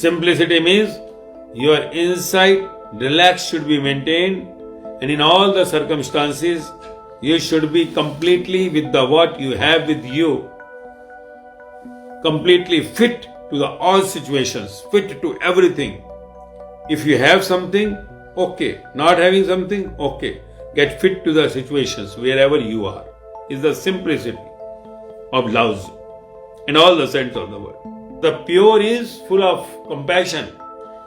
Simplicity means your inside relax should be maintained, and in all the circumstances you should be completely with the what you have with you, completely fit to the all situations, fit to everything. If you have something, okay. Not having something, okay. Get fit to the situations wherever you are. Is the simplicity of Lao Tzu in all the sense of the word. The pure is full of compassion.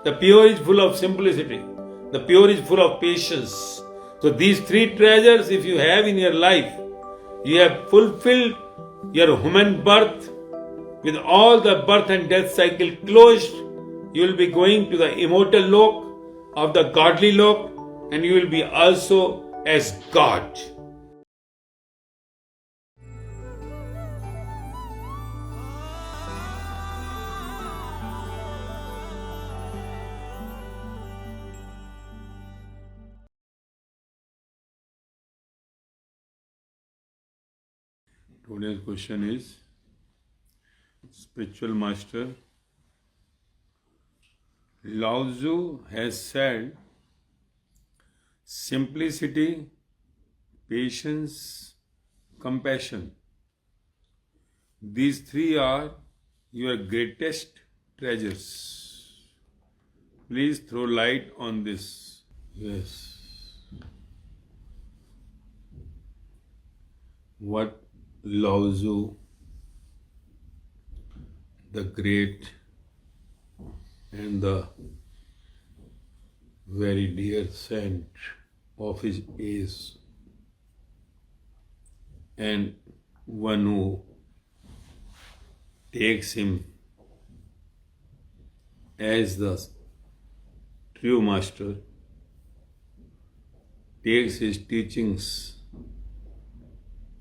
The pure is full of simplicity. The pure is full of patience. So these three treasures, if you have in your life, you have fulfilled your human birth with all the birth and death cycle closed. You will be going to the immortal lok of the godly lok, and you will be also as God. Today's question is, Spiritual Master Lao Tzu has said, simplicity, patience, compassion. These three are your greatest treasures. Please throw light on this. Yes. What Lao Tzu, the great and the very dear saint of his age, and one who takes him as the true master, takes his teachings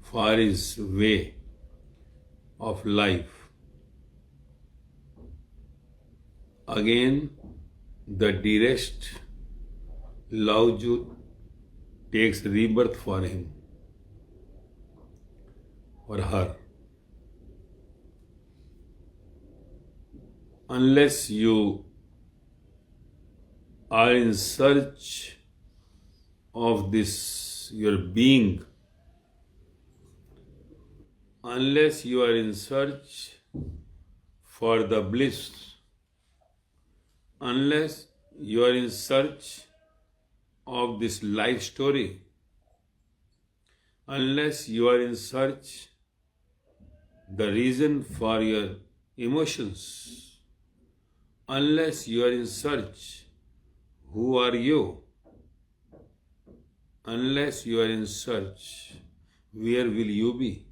for his way of life. Again, the dearest Lao Tzu takes rebirth for him or her. Unless you are in search of this, your being, unless you are in search for the bliss, unless you are in search of this life story, unless you are in search the reason for your emotions, unless you are in search who are you, unless you are in search where will you be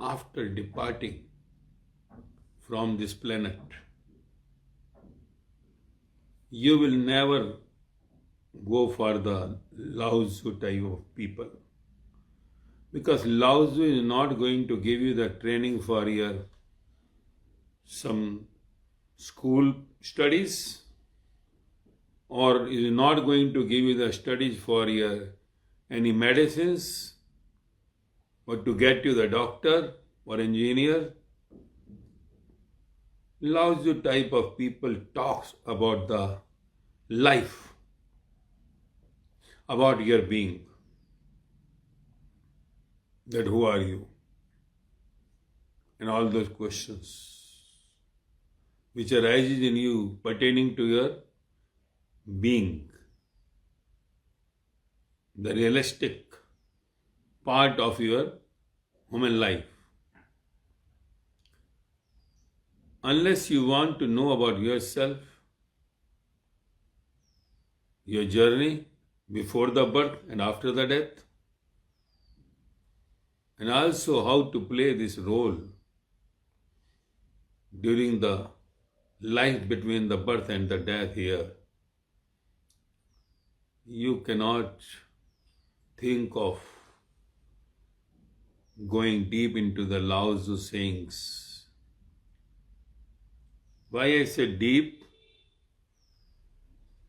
after departing from this planet, you will never go for the Lao Tzu type of people. Because Lao Tzu is not going to give you the training for your some school studies, or is not going to give you the studies for your any medicines, or to get you the doctor or engineer. Lao Tzu type of people talks about the life, about your being, that who are you, and all those questions which arises in you pertaining to your being, the realistic part of your human life. Unless you want to know about yourself, your journey before the birth and after the death, and also how to play this role during the life between the birth and the death here, you cannot think of going deep into the Lao Tzu sayings. Why I say deep?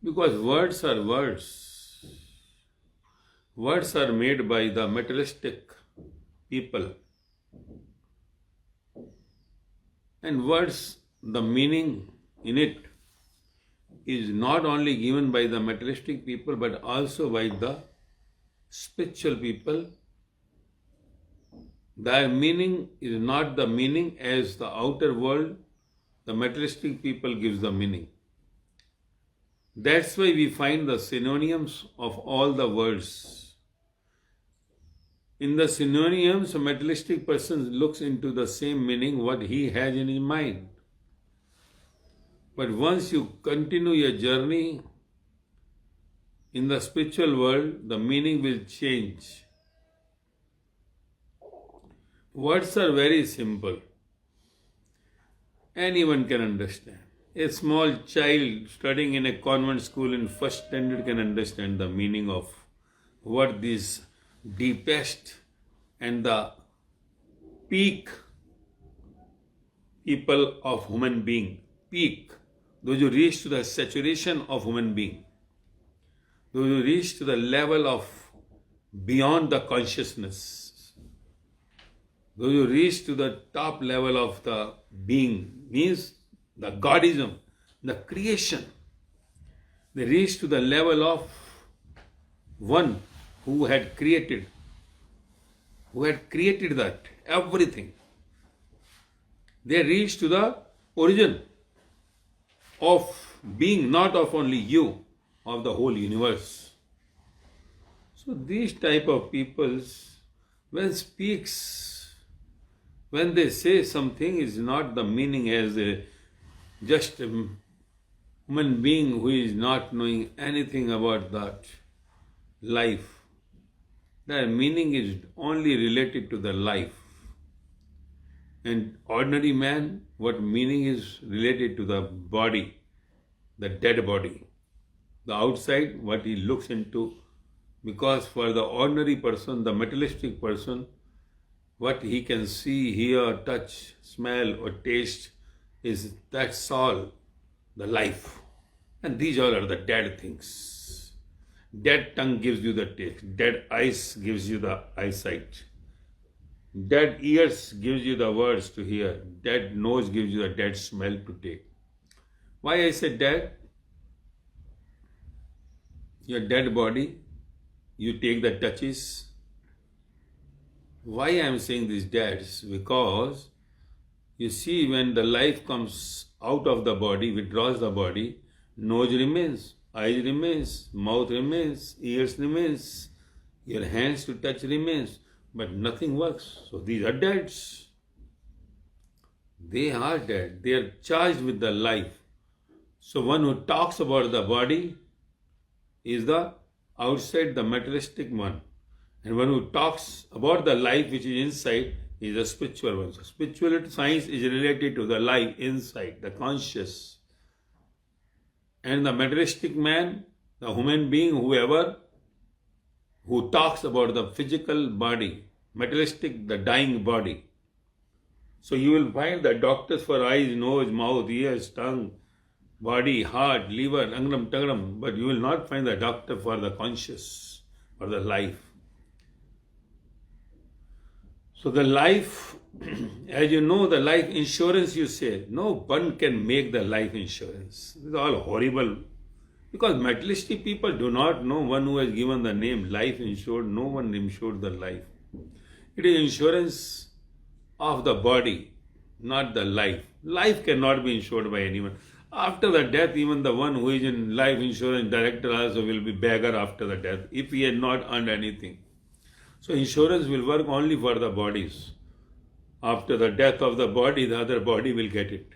Because words are words. Words are made by the materialistic people. And words, the meaning in it is not only given by the materialistic people but also by the spiritual people. Their meaning is not the meaning as the outer world, the materialistic people gives the meaning. That's why we find the synonyms of all the words. In the synonyms, a materialistic person looks into the same meaning what he has in his mind. But once you continue your journey in the spiritual world, the meaning will change. Words are very simple. Anyone can understand. A small child studying in a convent school in first standard can understand the meaning of what these deepest and the peak people of human being, peak, those who reach to the saturation of human being, those who reach to the level of beyond the consciousness, those who reach to the top level of the being, means the Godism, the creation. They reach to the level of one who had created that, everything. They reach to the origin of being, not of only you, of the whole universe. So these type of peoples, when they say something, is not the meaning as just a human being who is not knowing anything about that life. The meaning is only related to the life. And ordinary man, what meaning is related to the body, the dead body. The outside, what he looks into. Because for the ordinary person, the materialistic person, what he can see, hear, touch, smell or taste, that's all the life. And these all are the dead things. Dead tongue gives you the taste. Dead eyes gives you the eyesight. Dead ears gives you the words to hear. Dead nose gives you the dead smell to take. Why I say dead? Your dead body, you take the touches. Why I am saying this dead? Because you see, when the life comes out of the body, withdraws the body, nose remains, eyes remains, mouth remains, ears remains, your hands to touch remains, but nothing works. So these are deads. They are dead. They are charged with the life. So one who talks about the body is the outside, the materialistic one. And one who talks about the life which is inside is a spiritual one. So spiritual science is related to the life inside, the conscious. And the materialistic man, the human being, whoever, who talks about the physical body, materialistic, the dying body. So you will find the doctors for eyes, nose, mouth, ears, tongue, body, heart, liver, angram, tangram, but you will not find the doctor for the conscious or the life. So the life, as you know, the life insurance, you say, no one can make the life insurance. This is all horrible. Because materialistic people do not know one who has given the name life insured. No one insured the life. It is insurance of the body, not the life. Life cannot be insured by anyone. After the death, even the one who is in life insurance director also will be beggar after the death if he had not earned anything. So insurance will work only for the bodies. After the death of the body, the other body will get it.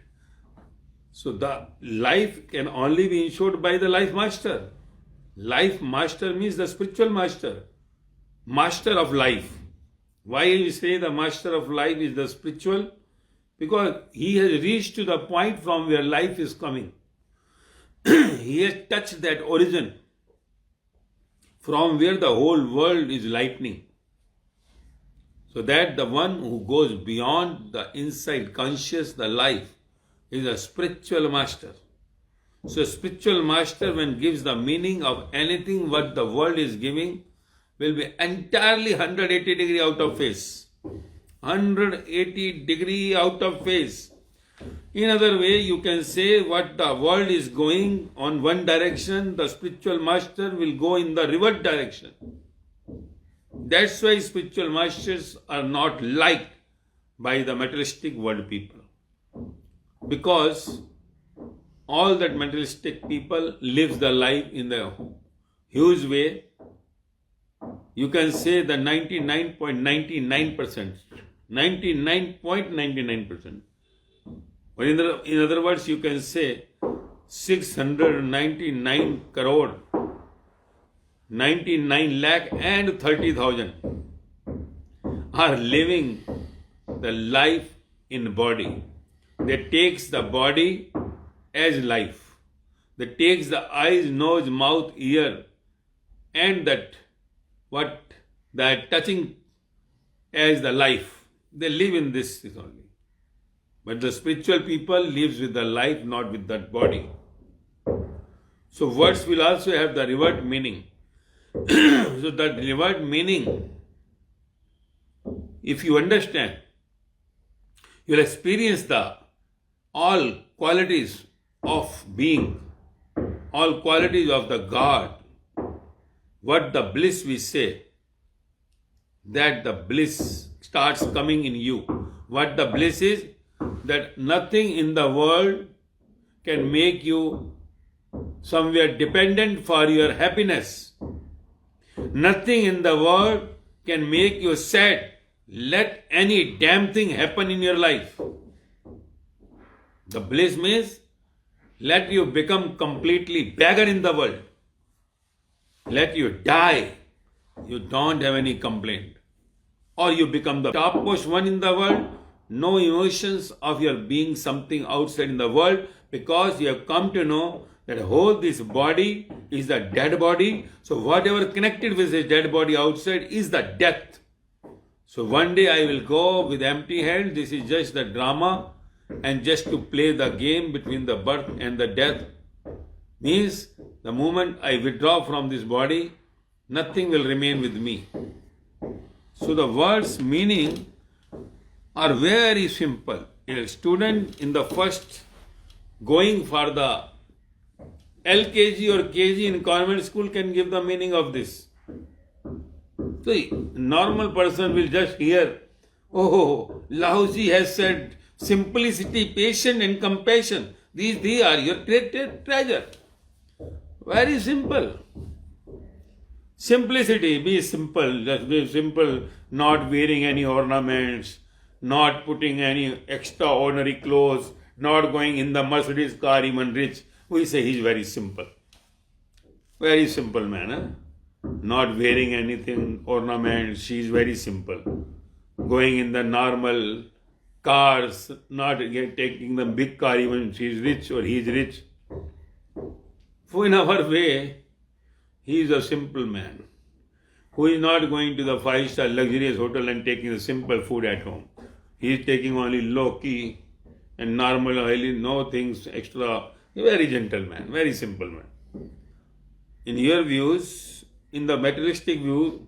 So the life can only be insured by the life master. Life master means the spiritual master. Master of life. Why you say the master of life is the spiritual? Because he has reached to the point from where life is coming. He has touched that origin from where the whole world is lightning. So that the one who goes beyond the inside conscious, the life, is a spiritual master. So spiritual master, when gives the meaning of anything what the world is giving, will be entirely 180 degree out of phase. 180 degree out of phase. In other way, you can say what the world is going on one direction, the spiritual master will go in the reverse direction. That's why spiritual masters are not liked by the materialistic world people. Because all that materialistic people lives the life in the huge way. You can say the 99.99%. 99.99%. Or in other words, you can say 699 crore, 99 lakh and 30,000 are living the life in body. They takes the body as life. They takes the eyes, nose, mouth, ear and that touching as the life. They live in this only. But the spiritual people lives with the life, not with that body. So words will also have the revert meaning. So that revert meaning, if you understand, you'll experience the all qualities of being, all qualities of the God. What the bliss we say, that the bliss starts coming in you. What the bliss is, that nothing in the world can make you somewhere dependent for your happiness. Nothing in the world can make you sad. Let any damn thing happen in your life. The bliss means let you become completely beggar in the world. Let you die. You don't have any complaint. Or you become the topmost one in the world. No emotions of your being something outside in the world, because you have come to know that whole this body is the dead body. So whatever connected with this dead body outside is the death. So one day I will go with empty hands. This is just the drama, and just to play the game between the birth and the death. Means the moment I withdraw from this body, nothing will remain with me. So the words meaning are very simple. A student in the first going for the LKG or KG in convent school can give the meaning of this. So normal person will just hear, oh, Lao Tzu has said simplicity, patience and compassion. These are your great treasure. Very simple. Simplicity, be simple, just be simple, not wearing any ornaments, not putting any extraordinary clothes, not going in the Mercedes car, even rich. We say he's very simple. Very simple man. Huh? Not wearing anything, ornaments, she's very simple. Going in the normal cars, not taking the big car, even she's rich or he's rich. So in our way, he is a simple man who is not going to the 5-star luxurious hotel and taking the simple food at home. He is taking only low-key and normal, no things extra. Very gentle man, very simple man. In your views, in the materialistic view,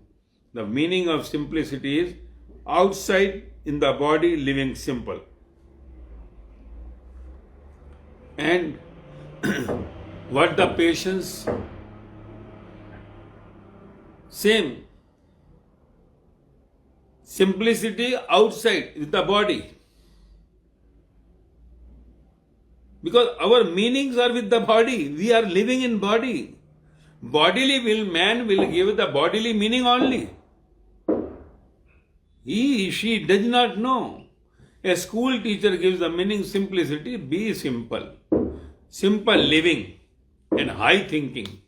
the meaning of simplicity is outside in the body living simple. And what the patience? Same. Simplicity outside with the body. Because our meanings are with the body. We are living in body. Man will give the bodily meaning only. She does not know. A school teacher gives the meaning simplicity, be simple. Simple living and high thinking.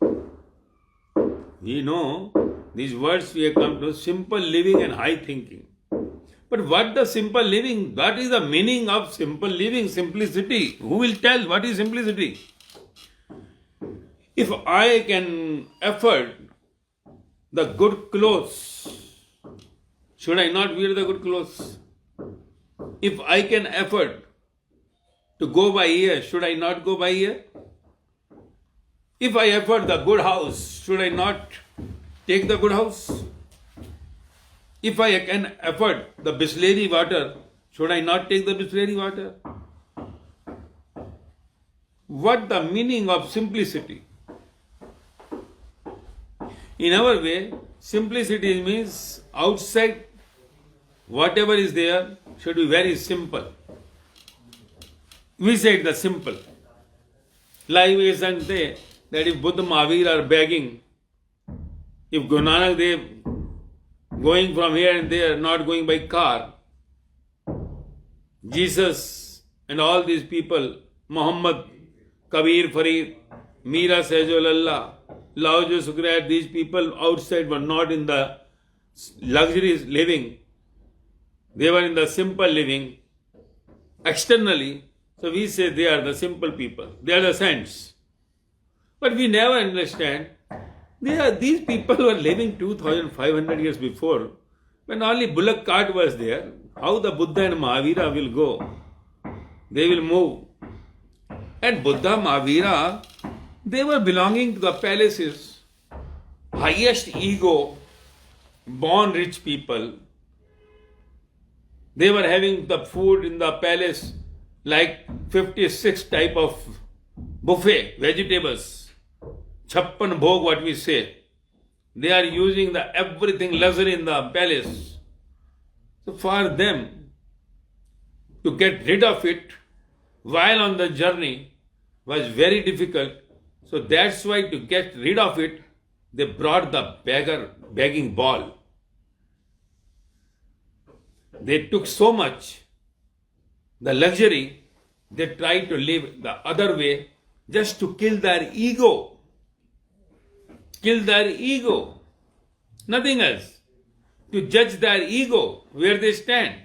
We know these words we have come to, simple living and high thinking. But what the simple living? What is the meaning of simple living, simplicity? Who will tell what is simplicity? If I can afford the good clothes, should I not wear the good clothes? If I can afford to go by ear, should I not go by ear? If I afford the good house, should I not take the good house? If I can afford the Bisleri water, should I not take the Bisleri water? what the meaning of simplicity. In our way, simplicity means outside whatever is there should be very simple. We say the simple. Like we say that if Buddha Mahavir are begging, if Guru Nanak Dev going from here and there, not going by car, Jesus and all these people, Muhammad, Kabir, Farid, Mira, Sehjul Allah, Lao Tzu, Sukrat, these people outside were not in the luxurious living. They were in the simple living externally. So we say they are the simple people. They are the saints. But we never understand. These people were living 2500 years before, when only bullock cart was there. How the Buddha and Mahavira will go? They will move. And Buddha, Mahavira, they were belonging to the palaces. Highest ego, born rich people. They were having the food in the palace like 56 type of buffet, vegetables, chappan bhog, what we say. They are using the everything luxury in the palace. So for them to get rid of it while on the journey was very difficult. So that's why to get rid of it, they brought the begging ball. They took so much, the luxury, they tried to live the other way just to kill their ego. Kill their ego. Nothing else. To judge their ego, where they stand.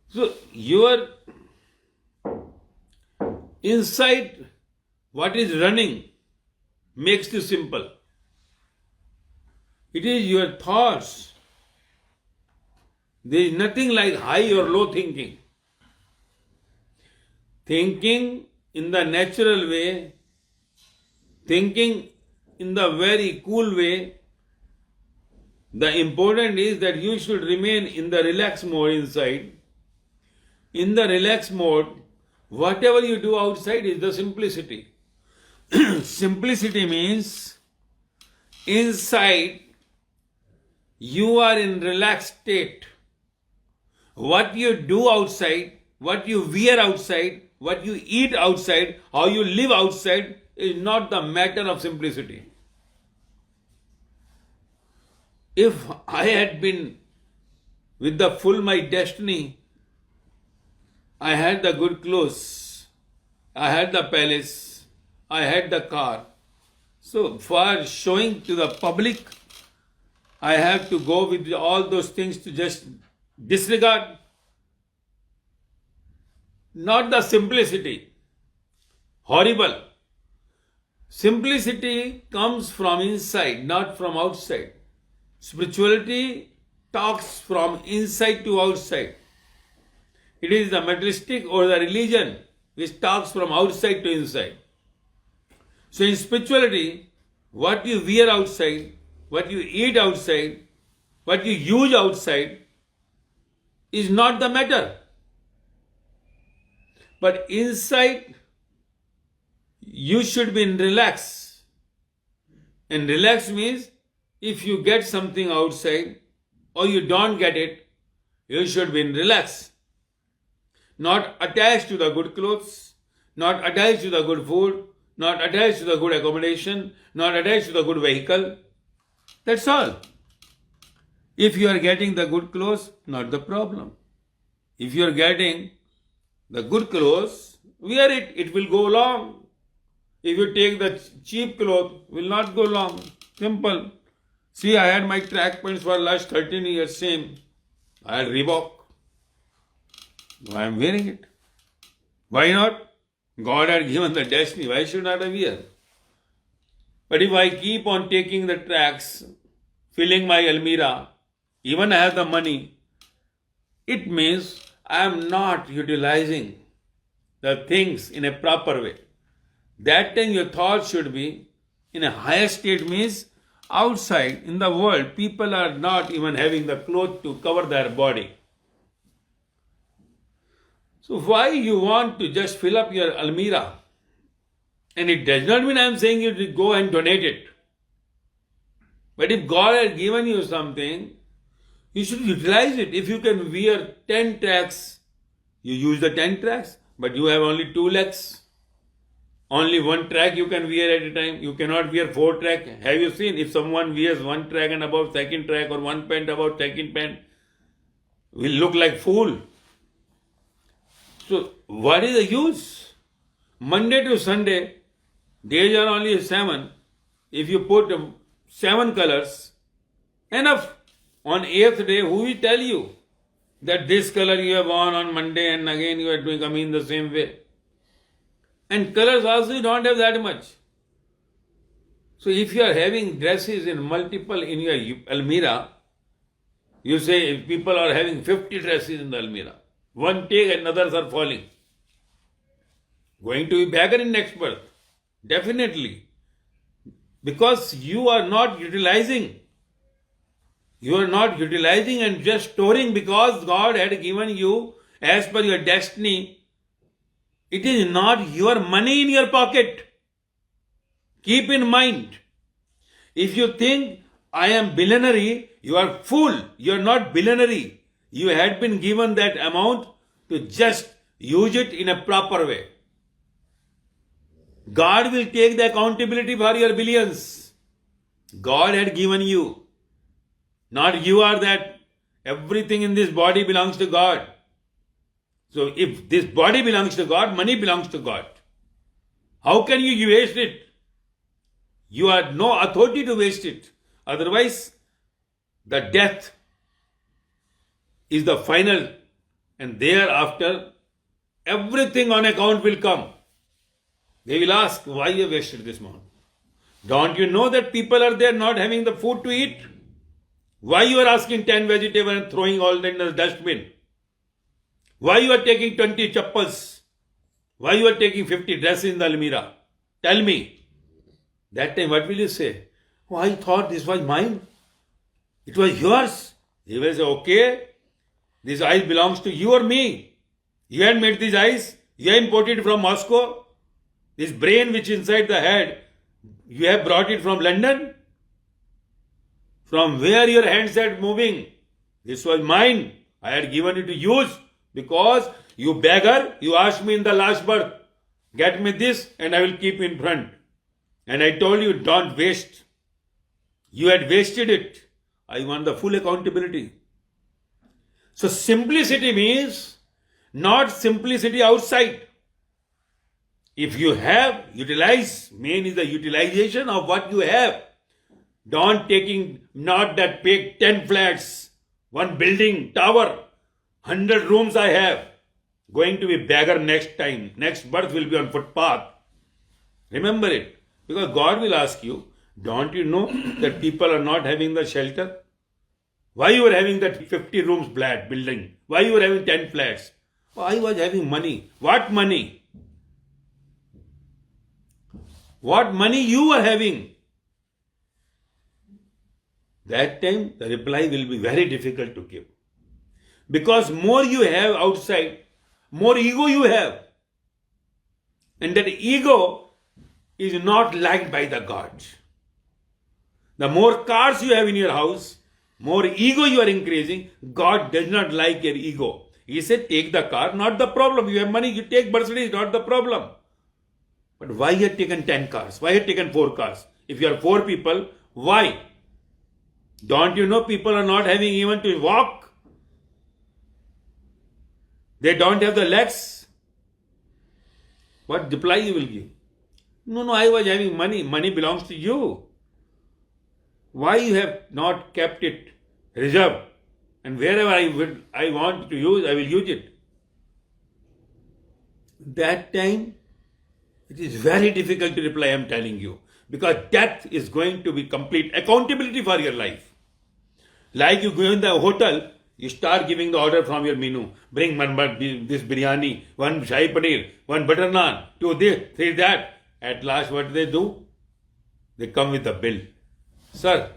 So your inside what is running makes you simple. It is your thoughts. There is nothing like high or low thinking. Thinking in the natural way, thinking in the very cool way, the important is that you should remain in the relaxed mode inside. In the relaxed mode, whatever you do outside is the simplicity. Simplicity means inside you are in relaxed state. What you do outside, what you wear outside, what you eat outside, how you live outside is not the matter of simplicity. If I had been with the full my destiny, I had the good clothes, I had the palace, I had the car. So for showing to the public, I have to go with all those things to just disregard. Not the simplicity. Horrible. Simplicity comes from inside, not from outside. Spirituality talks from inside to outside. It is the materialistic or the religion which talks from outside to inside. So in spirituality, what you wear outside, what you eat outside, what you use outside is not the matter. But inside, you should be in relax. And relax means if you get something outside or you don't get it, you should be in relax. Not attached to the good clothes, not attached to the good food, not attached to the good accommodation, not attached to the good vehicle. That's all. If you are getting the good clothes, not the problem. If you are getting the good clothes, wear it, it will go long. If you take the cheap clothes, will not go long. Simple. See, I had my track pants for last 13 years, same. I had Reebok. I am wearing it. Why not? God had given the destiny. Why should not I wear? But if I keep on taking the tracks, filling my almirah, even I have the money, it means I am not utilizing the things in a proper way. That time your thought should be in a higher state, means outside in the world people are not even having the cloth to cover their body. So why you want to just fill up your almirah? And it does not mean I am saying you to go and donate it. But if God has given you something, you should utilize it. If you can wear 10 tracks, you use the 10 tracks. But you have only 2 legs. Only 1 track you can wear at a time. You cannot wear 4 track. Have you seen if someone wears 1 track and above 2nd track or 1 pant above 2nd pant, will look like fool. So what is the use? Monday to Sunday, days are only 7. If you put 7 colors, enough. On 8th day, who will tell you that this color you have on Monday and again you are doing coming in the same way? And colors also you don't have that much. So if you are having dresses in multiple in your almirah, you say if people are having 50 dresses in the almirah, one take and others are falling. Going to be beggar in next birth. Definitely. Because you are not utilizing. You are not utilizing and just storing because God had given you as per your destiny. It is not your money in your pocket. Keep in mind. If you think I am billionaire, you are fool. You are not billionaire. You had been given that amount to just use it in a proper way. God will take the accountability for your billions. God had given you. Not you are that. Everything in this body belongs to God. So if this body belongs to God, money belongs to God. How can you waste it? You have no authority to waste it. Otherwise, the death is the final, and thereafter, everything on account will come. They will ask, why you wasted this money? Don't you know that people are there not having the food to eat? Why you are asking 10 vegetables and throwing all that in the dustbin? Why you are taking 20 chappals? Why you are taking 50 dresses in the almirah? Tell me. That time what will you say? Oh, I thought this was mine. It was yours. He will say, okay, this eyes belongs to you or me. You had made these eyes. You have imported from Moscow. This brain which is inside the head, you have brought it from London. From where your hands are moving? This was mine. I had given it to use because you beggar, you asked me in the last birth, get me this and I will keep in front. And I told you, don't waste. You had wasted it. I want the full accountability. So simplicity means not simplicity outside. If you have, utilize. Main is the utilization of what you have. Don't taking, not that big 10 flats, 1 building, tower, 100 rooms I have. Going to be beggar next time. Next birth will be on footpath. Remember it. Because God will ask you, don't you know that people are not having the shelter? Why you were having that 50 rooms flat building? Why you were having 10 flats? Oh, I was having money. What money? What money you were having? That time the reply will be very difficult to give. Because more you have outside, more ego you have. And that ego is not liked by the gods. The more cars you have in your house, more ego you are increasing. God does not like your ego. He said, take the car, not the problem. You have money, you take Mercedes, not the problem. But why you have taken 10 cars? Why you have taken 4 cars? If you are 4 people, why? Don't you know people are not having even to walk? They don't have the legs. What reply you will give? No, I was having money. Money belongs to you. Why you have not kept it reserved? And wherever I want to use, I will use it. That time, it is very difficult to reply, I am telling you. Because death is going to be complete accountability for your life. Like you go in the hotel, you start giving the order from your menu. Bring this biryani, 1 shahi paneer, 1 butter naan, 2 this, 3 that. At last what do? They come with a bill. Sir,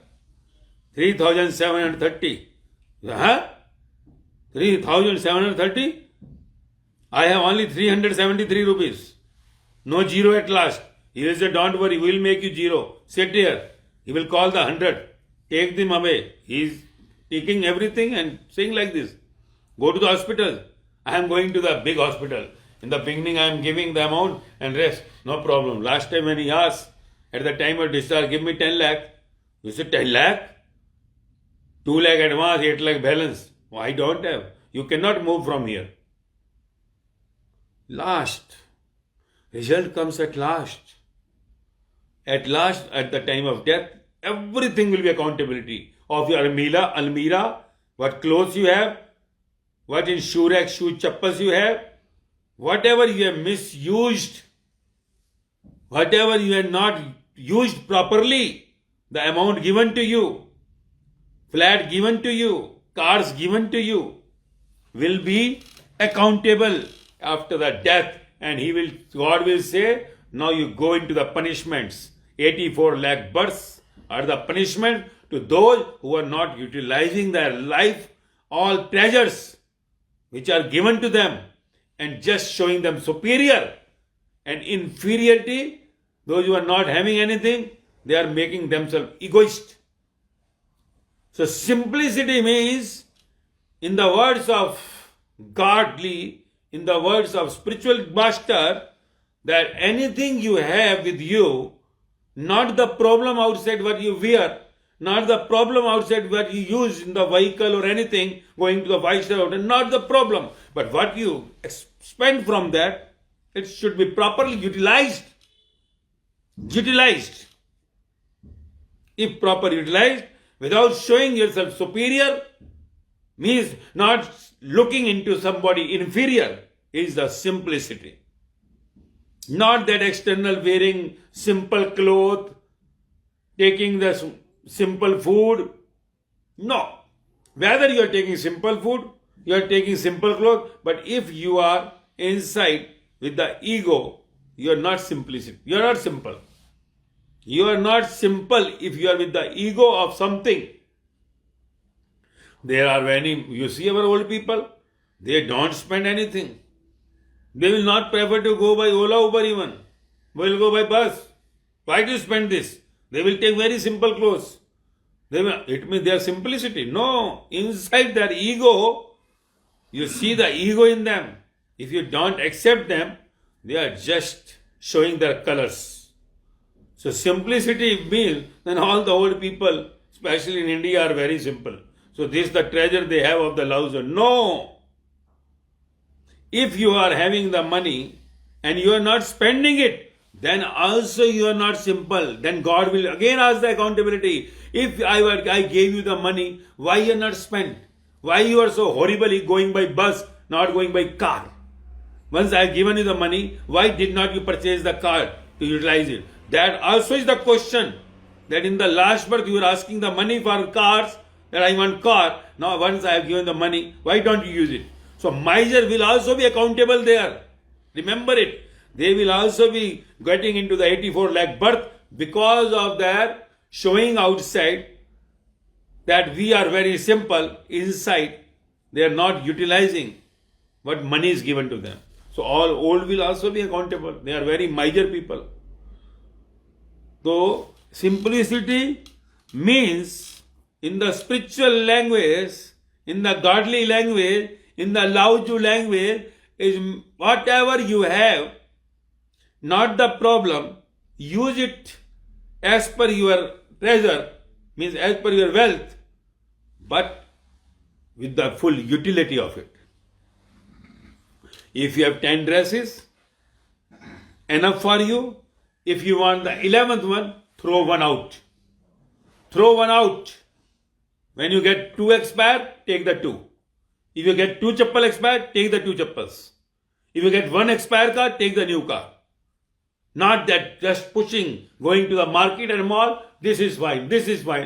3,730. Huh? 3,730? I have only 373 rupees. No zero at last. He will say, don't worry, we will make you zero. Sit here. He will call the 100. Take them away. He is taking everything and saying like this. Go to the hospital. I am going to the big hospital. In the beginning, I am giving the amount and rest. No problem. Last time when he asked, at the time of discharge, give me 10 lakh. You said 10 lakh? 2 lakh advance, 8 lakh balance. Oh, I don't have. You cannot move from here. Last. Result comes at last. At last, at the time of death, everything will be accountability of your almira, what clothes you have, what insurance, shoe chappals you have, whatever you have misused, whatever you have not used properly, the amount given to you, flat given to you, cars given to you, will be accountable after the death, and God will say, now you go into the punishments. 84 lakh births are the punishment to those who are not utilizing their life, all treasures which are given to them, and just showing them superior and inferiority. Those who are not having anything, they are making themselves egoist. So simplicity means, in the words of godly, in the words of spiritual master, that anything you have with you, not the problem outside what you wear, not the problem outside what you use in the vehicle or anything, going to the 5-star hotel, not the problem. But what you spend from that, it should be properly utilized. Utilized. If properly utilized, without showing yourself superior, means not looking into somebody inferior, is the simplicity. Not that external wearing simple clothes, taking the simple food. No. Whether you are taking simple food, you are taking simple clothes, but if you are inside with the ego, you are not simplicity. You are not simple. You are not simple if you are with the ego of something. There are many, you see our old people, they don't spend anything. They will not prefer to go by Ola, Uber even. They will go by bus. Why do you spend this? They will take very simple clothes. It means their simplicity. No, inside their ego, you see the ego in them. If you don't accept them, they are just showing their colors. So simplicity means, then all the old people, especially in India, are very simple. So this is the treasure they have of the Lao Tzu. No! If you are having the money and you are not spending it, then also you are not simple. Then God will again ask the accountability. If I gave you the money, why you are not spent? Why you are so horribly going by bus, not going by car? Once I have given you the money, why did not you purchase the car to utilize it? That also is the question. That in the last birth you were asking the money for cars, that I want car. Now once I have given the money, why don't you use it? So miser will also be accountable there. Remember it. They will also be getting into the 84 lakh birth because of their showing outside that we are very simple. Inside, they are not utilizing what money is given to them. So all old will also be accountable. They are very miser people. So simplicity means, in the spiritual language, in the godly language, in the Lao Tzu language, is whatever you have, not the problem, use it as per your treasure, means as per your wealth, but with the full utility of it. If you have 10 dresses, enough for you. If you want the 11th one, throw one out. Throw one out. When you get 2 expired, take the 2. If you get 2 chappal expired, take the 2 chappals. If you get 1 expired car, take the new car. Not that just pushing, going to the market and mall, this is fine,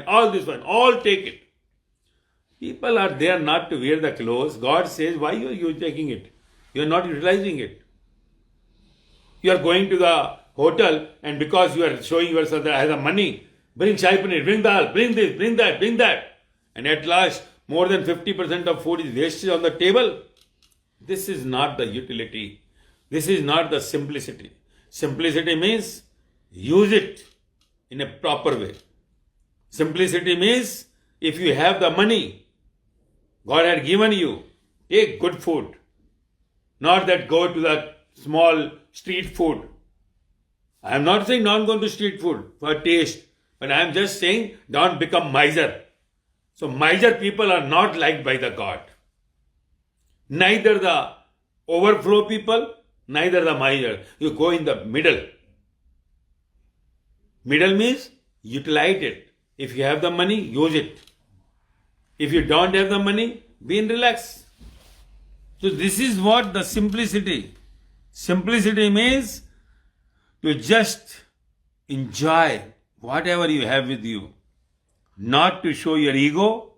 all this fine, all take it. People are there not to wear the clothes. God says, why are you taking it? You are not utilizing it. You are going to the hotel, and because you are showing yourself that I have the money, bring shahi paneer, bring dal, bring this, bring that, bring that. And at last, more than 50% of food is wasted on the table. This is not the utility. This is not the simplicity. Simplicity means use it in a proper way. Simplicity means if you have the money God had given you, take good food. Not that go to the small street food. I am not saying don't go to street food for taste, but I am just saying don't become miser. So miser people are not liked by the God. Neither the overflow people, neither the miser. You go in the middle. Middle means utilize it. If you have the money, use it. If you don't have the money, be in relax. So this is what the simplicity. Simplicity means to just enjoy whatever you have with you. Not to show your ego,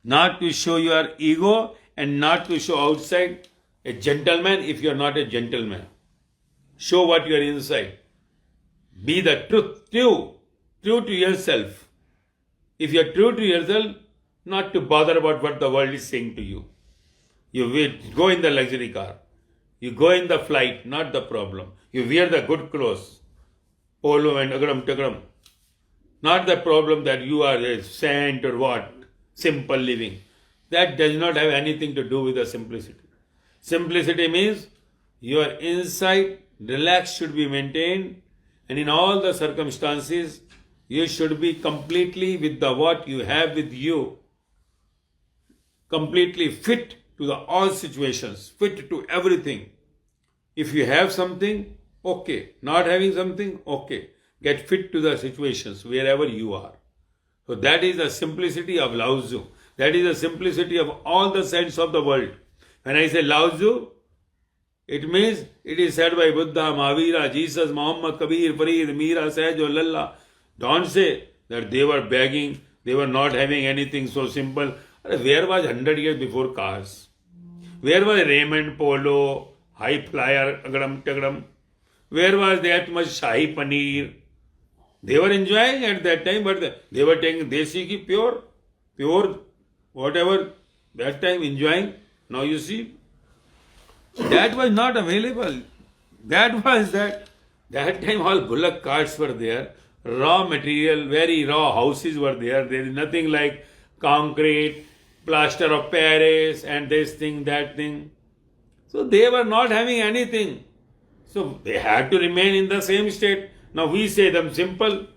not to show your ego, and not to show outside a gentleman if you are not a gentleman. Show what you are inside. Be the truth, true to yourself. If you are true to yourself, not to bother about what the world is saying to you. You will go in the luxury car. You go in the flight, not the problem. You wear the good clothes, polo and agram tagram. Not the problem that you are a saint or what, simple living. That does not have anything to do with the simplicity. Simplicity means your inside relax should be maintained, and in all the circumstances you should be completely with the what you have with you, completely fit to the all situations, fit to everything. If you have something, okay. Not having something, okay. Get fit to the situations wherever you are. So that is the simplicity of Lao Tzu. That is the simplicity of all the saints of the world. When I say Lao Tzu, it means it is said by Buddha, Mahavira, Jesus, Muhammad, Kabir, Farid, Meera, Sahaj, or Lalla. Don't say that they were begging, they were not having anything so simple. Where was 100 years before cars? Where was Raymond Polo, high flyer, agram tagram? Where was that much Shahi Paneer? They were enjoying at that time, but they were taking desi ki pure, whatever, that time enjoying. Now you see, that was not available. That time all bullock carts were there, raw material, very raw houses were there. There is nothing like concrete, plaster of Paris and this thing, that thing. So they were not having anything. So they had to remain in the same state. Now we say them simple.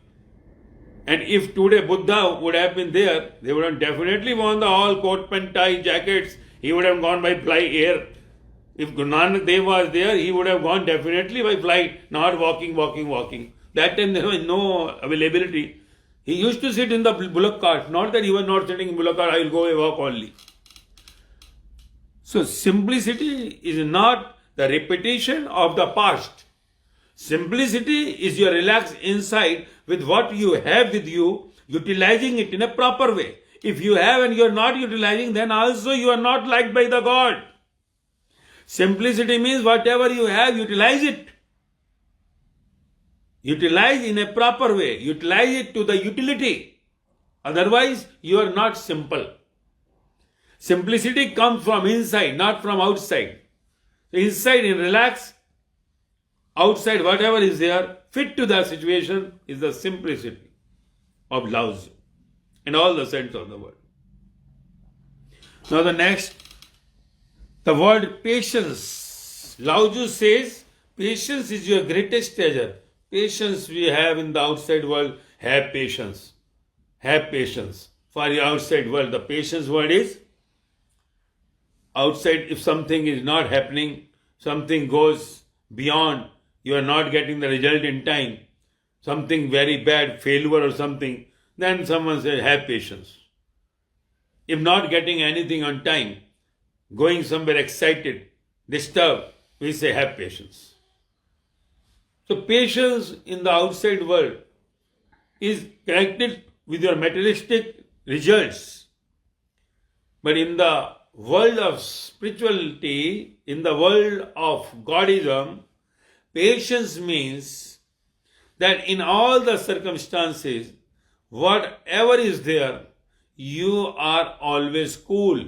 And if today Buddha would have been there, they would have definitely worn the all coat, pen, tie, jackets. He would have gone by fly air. If Guru Nanak Dev was there, he would have gone definitely by flight, not walking. That time there was no availability. He used to sit in the bullock cart. Not that he was not sitting in bullock cart, I will go away walk only. So simplicity is not the repetition of the past. Simplicity is your relaxed inside with what you have with you, utilizing it in a proper way. If you have and you are not utilizing, then also you are not liked by the God. Simplicity means whatever you have, utilize it. Utilize in a proper way. Utilize it to the utility. Otherwise, you are not simple. Simplicity comes from inside, not from outside. Inside in relax, outside whatever is there, fit to the situation is the simplicity of Lao Tzu and all the saints of the world. Now the next, the word patience. Lao Tzu says, patience is your greatest treasure. Patience we have in the outside world, have patience. Have patience. For your outside world, the patience word is, outside if something is not happening, something goes beyond, you are not getting the result in time, something very bad, failure or something, then someone says, have patience. If not getting anything on time, going somewhere excited, disturbed, we say, have patience. So patience in the outside world is connected with your materialistic results. But in the world of spirituality, in the world of Godism, patience means that in all the circumstances, whatever is there, you are always cool.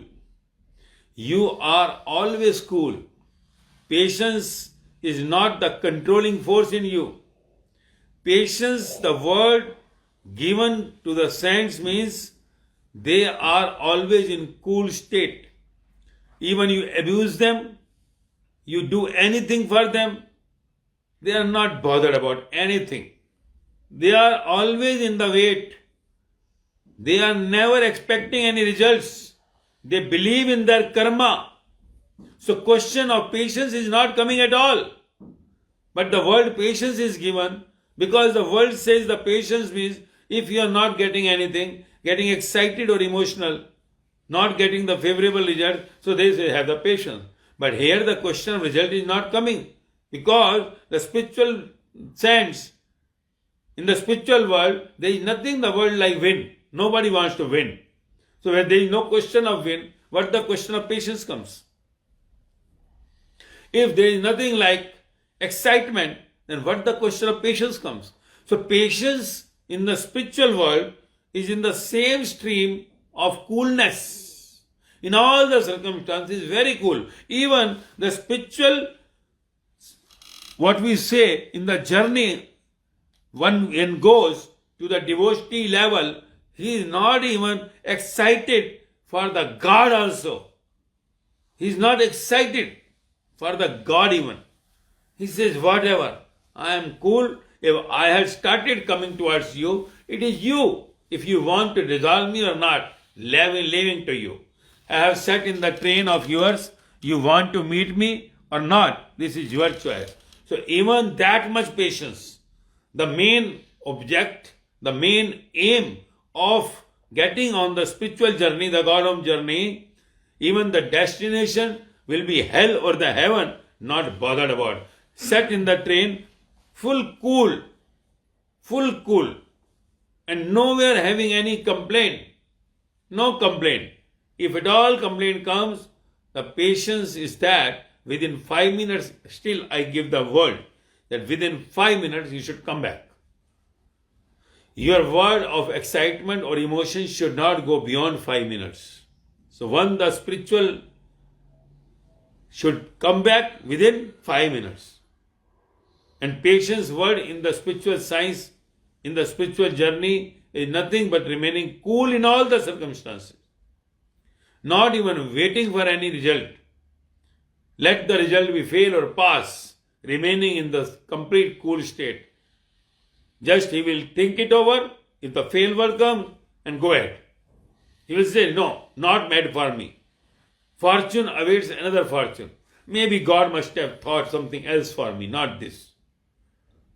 You are always cool. Patience is not the controlling force in you. Patience, the word given to the saints, means they are always in cool state. Even you abuse them, you do anything for them, they are not bothered about anything. They are always in the wait. They are never expecting any results. They believe in their karma. So question of patience is not coming at all. But the word patience is given because the world says the patience means if you are not getting anything, getting excited or emotional, not getting the favorable result, so they say have the patience. But here the question of result is not coming because the spiritual sense, in the spiritual world, there is nothing in the world like win. Nobody wants to win. So when there is no question of win, what the question of patience comes? If there is nothing like excitement, then what the question of patience comes? So patience in the spiritual world is in the same stream of coolness. In all the circumstances, very cool. Even the spiritual, what we say in the journey, one goes to the devotee level, he is not even excited for the God also. He is not excited for the God even. He says, whatever, I am cool. If I had started coming towards you, it is you. If you want to dissolve me or not, leaving to you. I have sat in the train of yours. You want to meet me or not? This is your choice. So even that much patience, the main object, the main aim of getting on the spiritual journey, the Godhome journey, even the destination will be hell or the heaven, not bothered about. Sat in the train, full cool, and nowhere having any complaint. No complaint. If at all complaint comes, the patience is that within 5 minutes, still I give the word that within 5 minutes you should come back. Your word of excitement or emotion should not go beyond 5 minutes. So one, the spiritual should come back within 5 minutes. And patience word in the spiritual science, in the spiritual journey, is nothing but remaining cool in all the circumstances. Not even waiting for any result. Let the result be fail or pass, remaining in the complete cool state. Just he will think it over, if the failure comes, and go ahead. He will say, no, not made for me. Fortune awaits another fortune. Maybe God must have thought something else for me, not this.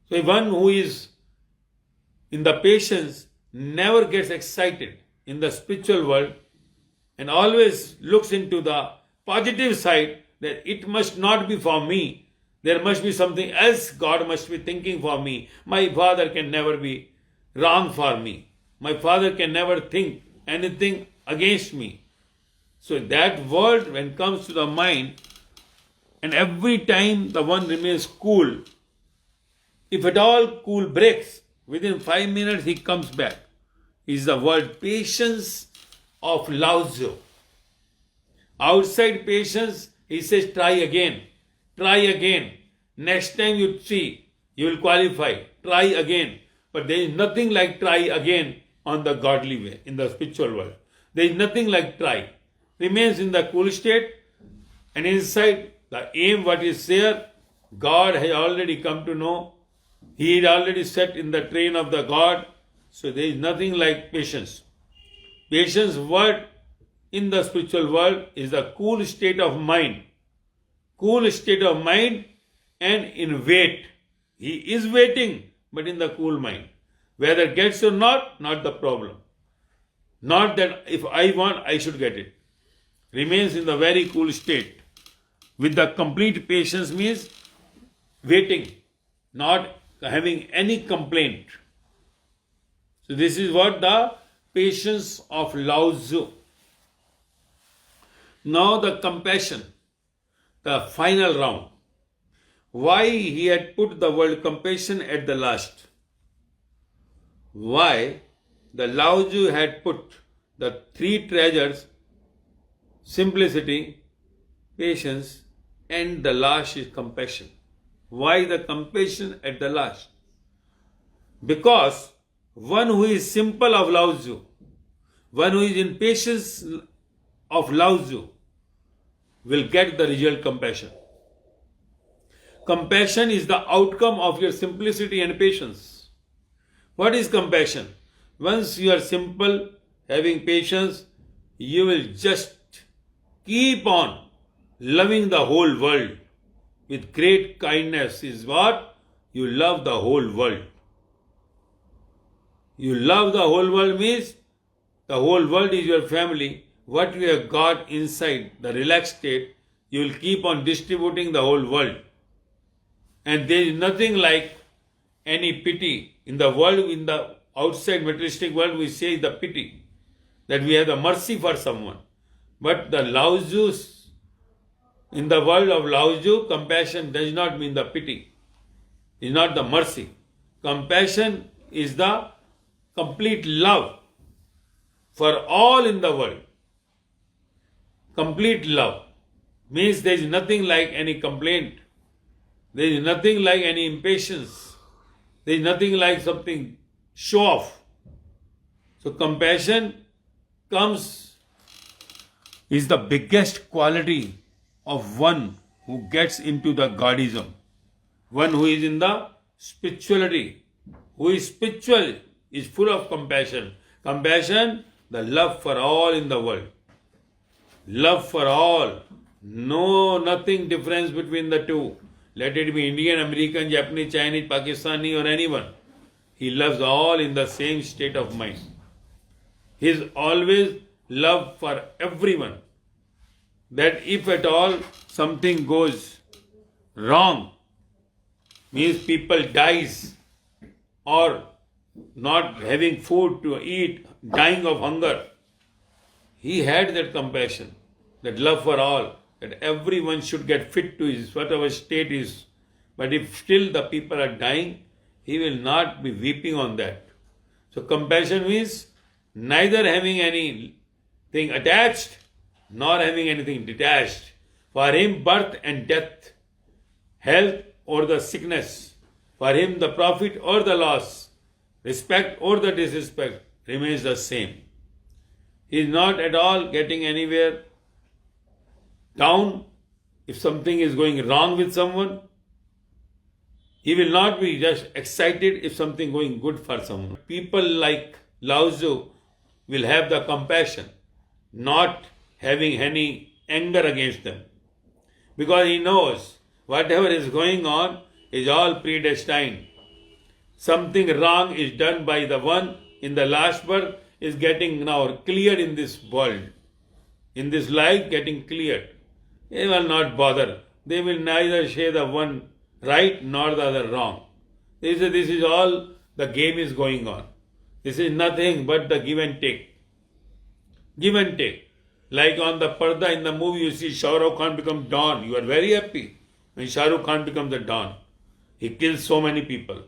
So one who is in the patience never gets excited in the spiritual world and always looks into the positive side that it must not be for me. There must be something else God must be thinking for me. My father can never be wrong for me. My father can never think anything against me. So that word when it comes to the mind, and every time the one remains cool, if at all cool breaks, within 5 minutes he comes back. Is the word patience of Lao Tzu. Outside patience, he says try again. Try again. Next time you see, you will qualify. Try again. But there is nothing like try again on the godly way, in the spiritual world. There is nothing like try. Remains in the cool state, and inside the aim what is there, God has already come to know. He is already set in the train of the God. So there is nothing like patience. Patience word in the spiritual world is the cool state of mind. Cool state of mind and in wait. He is waiting, but in the cool mind. Whether gets or not the problem. Not that if I want, I should get it. Remains in the very cool state. With the complete patience means waiting, not having any complaint. So this is what the patience of Lao Tzu. Now the compassion, the final round. Why he had put the word compassion at the last? Why the Lao Tzu had put the three treasures, simplicity, patience, and the last is compassion. Why the compassion at the last? Because one who is simple of Lao Tzu, one who is in patience of Lao Tzu, will get the result compassion. Compassion is the outcome of your simplicity and patience. What is compassion? Once you are simple, having patience, you will just keep on loving the whole world with great kindness. Is what? You love the whole world. You love the whole world means the whole world is your family. What you have got inside the relaxed state, you will keep on distributing the whole world. And there is nothing like any pity. In the world, in the outside materialistic world, we say the pity, that we have the mercy for someone. But the Lao Tzu's, in the world of Lao Tzu, compassion does not mean the pity. It is not the mercy. Compassion is the complete love for all in the world. Complete love means there is nothing like any complaint. There is nothing like any impatience. There is nothing like something show off. So compassion is the biggest quality of one who gets into the Godism. One who is in the spirituality, who is spiritual, is full of compassion. Compassion, the love for all in the world. Love for all. No, nothing difference between the two. Let it be Indian, American, Japanese, Chinese, Pakistani or anyone. He loves all in the same state of mind. He is always love for everyone. That if at all something goes wrong, means people dies or not having food to eat, dying of hunger, he had that compassion, that love for all, that everyone should get fit to his whatever state is. But if still the people are dying, he will not be weeping on that. So compassion means neither having anything attached nor having anything detached. For him, birth and death, health or the sickness, for him the profit or the loss, respect or the disrespect remains the same. He is not at all getting anywhere down if something is going wrong with someone. He will not be just excited if something going good for someone. People like Lao Tzu will have the compassion, not having any anger against them. Because he knows whatever is going on is all predestined. Something wrong is done by the one in the last birth is getting now cleared in this world. In this life getting cleared. They will not bother. They will neither say the one right nor the other wrong. They say this is all the game is going on. This is nothing but the give and take. Give and take. Like on the parda in the movie you see Shah Rukh Khan become Don. You are very happy when Shah Rukh Khan becomes the Don. He kills so many people.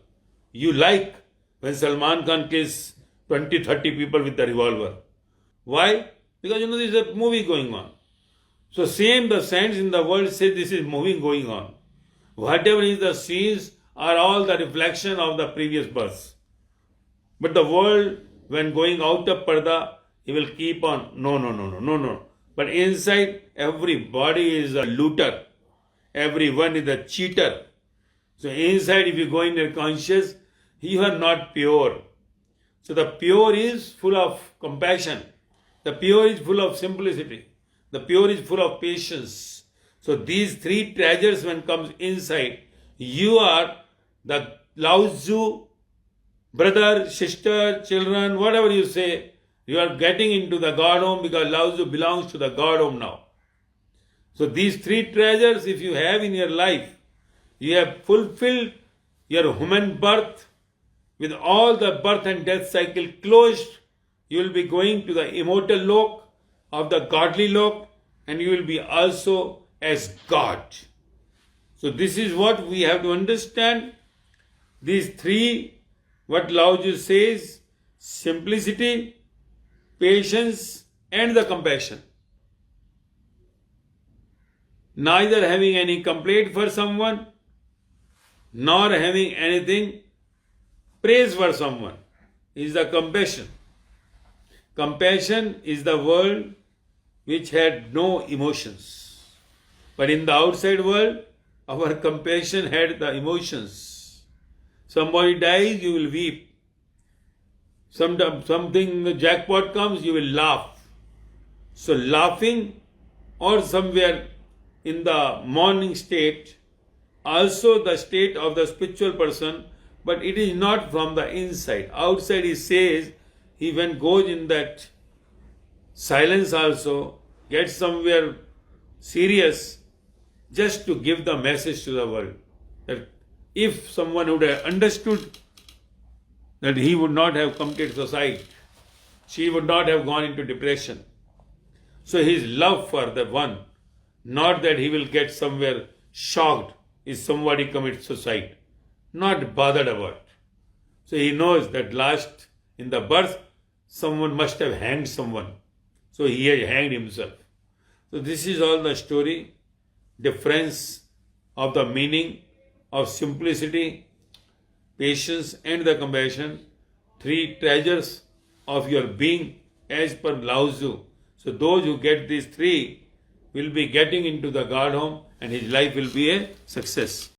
You like when Salman Khan kills 20, 30 people with the revolver. Why? Because there is a movie going on. So same the saints in the world say this is movie going on. Whatever is the scenes are all the reflection of the previous births. But the world, when going out of parda, he will keep on, no. But inside, everybody is a looter. Everyone is a cheater. So inside, if you go in your conscious, you are not pure. So the pure is full of compassion. The pure is full of simplicity. The pure is full of patience. So these three treasures when comes inside, you are the Lao Tzu, brother, sister, children, whatever you say, you are getting into the God home because Lao Tzu belongs to the God home now. So these three treasures, if you have in your life, you have fulfilled your human birth with all the birth and death cycle closed. You will be going to the immortal lok of the godly lok, and you will be also as God. So this is what we have to understand. These three, what Lao Tzu says, simplicity, patience, and the compassion. neither having any complaint for someone, nor having anything praise for someone, is the compassion. Compassion is the world which had no emotions. But in the outside world, our compassion had the emotions. Somebody dies, you will weep. Something, the jackpot comes, you will laugh. So laughing, or somewhere in the mourning state, also the state of the spiritual person, but it is not from the inside. Outside he says, he when goes in that silence also, gets somewhere serious, just to give the message to the world. That if someone would have understood, that he would not have committed suicide, she would not have gone into depression. So his love for the one, not that he will get somewhere shocked if somebody commits suicide, not bothered about. So he knows that last in the birth, someone must have hanged someone. So he has hanged himself. So this is all the story, difference of the meaning of simplicity, patience and the compassion, three treasures of your being as per Lao Tzu. So those who get these three will be getting into the God home and his life will be a success.